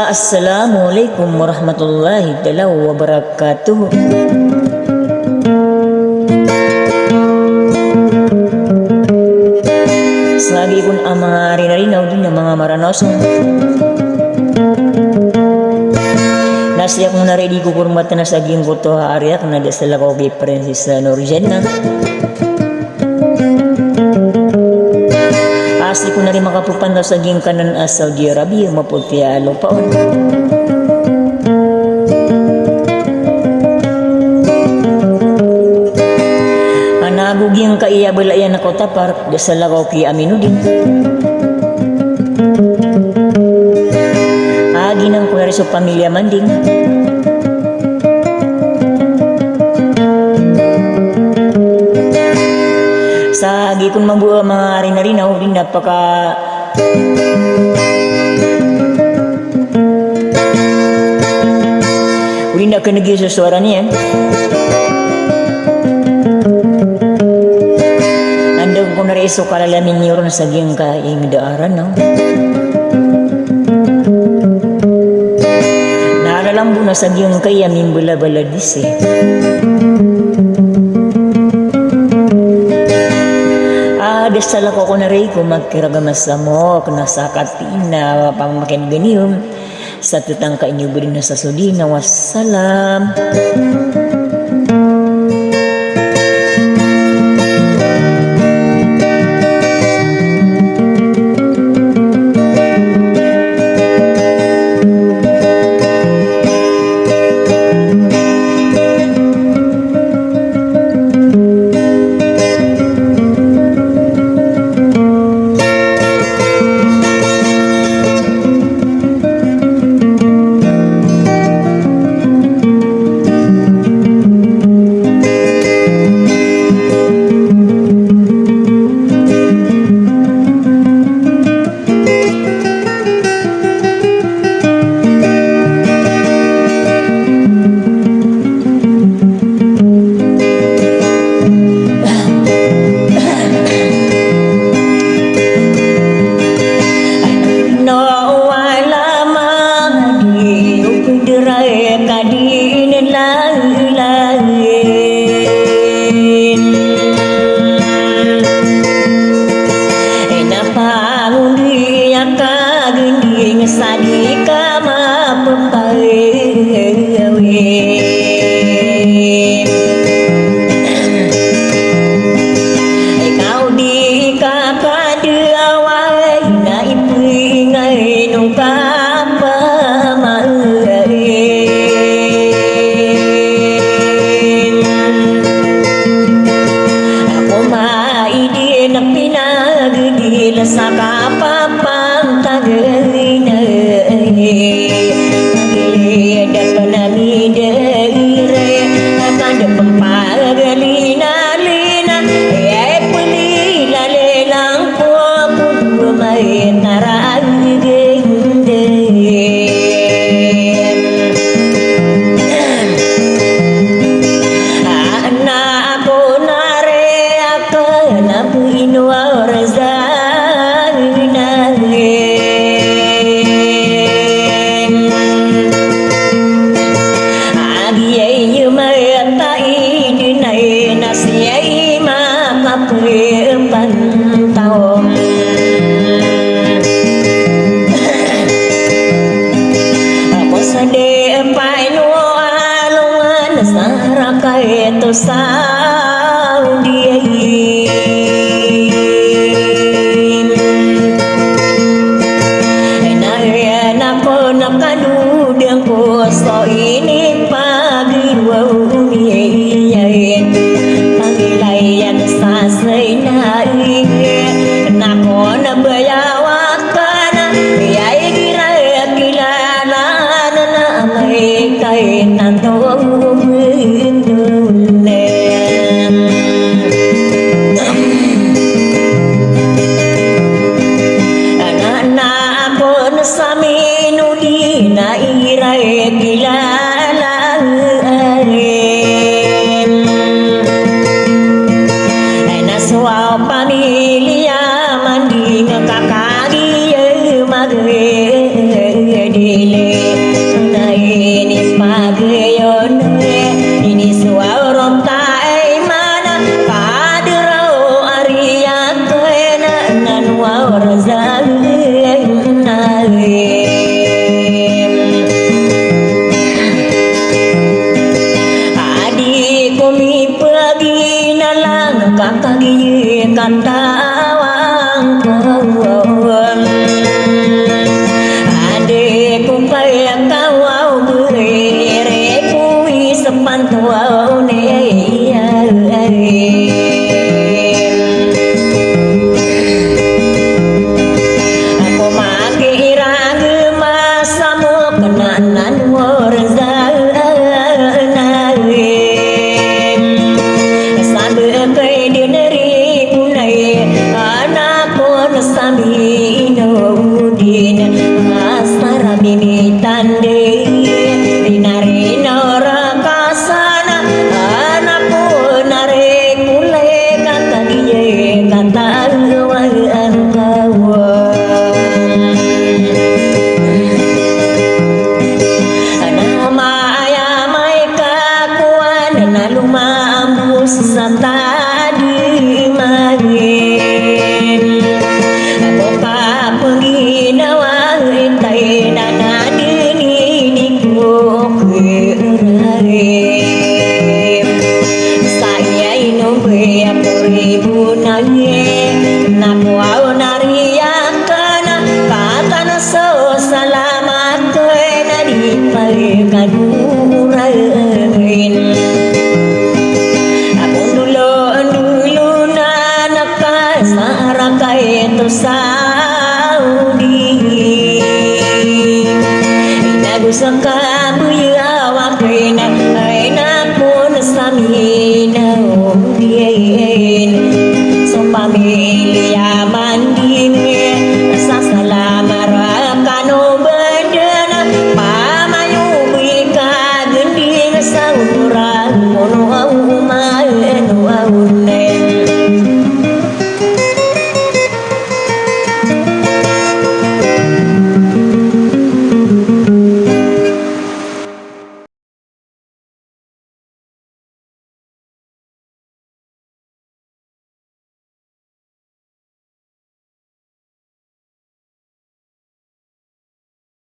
Assalamualaikum warahmatullahi taala wabarakatuh. Selagi pun amari narinaw din ng mga maranasan. Nasiyak mo na ready ko kurmata na sa ging ko to haariak na dasala ko kay Princess Norjena. Asli ko na rin makapupan daw sa ging kanan sa Saudi Arabia maputi paon. Anagugyang kaiyabalayan ako tapar dasala ko kay Aminuddin. Ginang ko na rin sa pamilya Manding. Sa gikon mabuha mga rinarinaw din napaka uli na ka naging sa suara niya. Andang ko na rin so kalalamin niyo rin sa giyang kaing daaran, no? Naralambo na sa giyang kaya mimbula-baladis eh. Dasal ako na rin ko magkiragamas mo kung nasa katiin na pamakin ganiyom sa tutang kainyo rin na sa sudina. Wassalam. Sa kapapang tagay na magilid at panamidere kada pagpagalina-lina ay pulilalilang po kung may naragiginde. Anak ko na re ako na buinuwa razan ito sa nariyan ako nakaludang ko so ini pagluwaw niyayin pangilayan sa saynay nako nabayawat ka na iyay kilala na may kain ang tawag ini suara tai mana kaderau Arya kena nan warzalin adikku mi pergi nalang kakagi kantawang adikku kaya kawau beri repui sepantua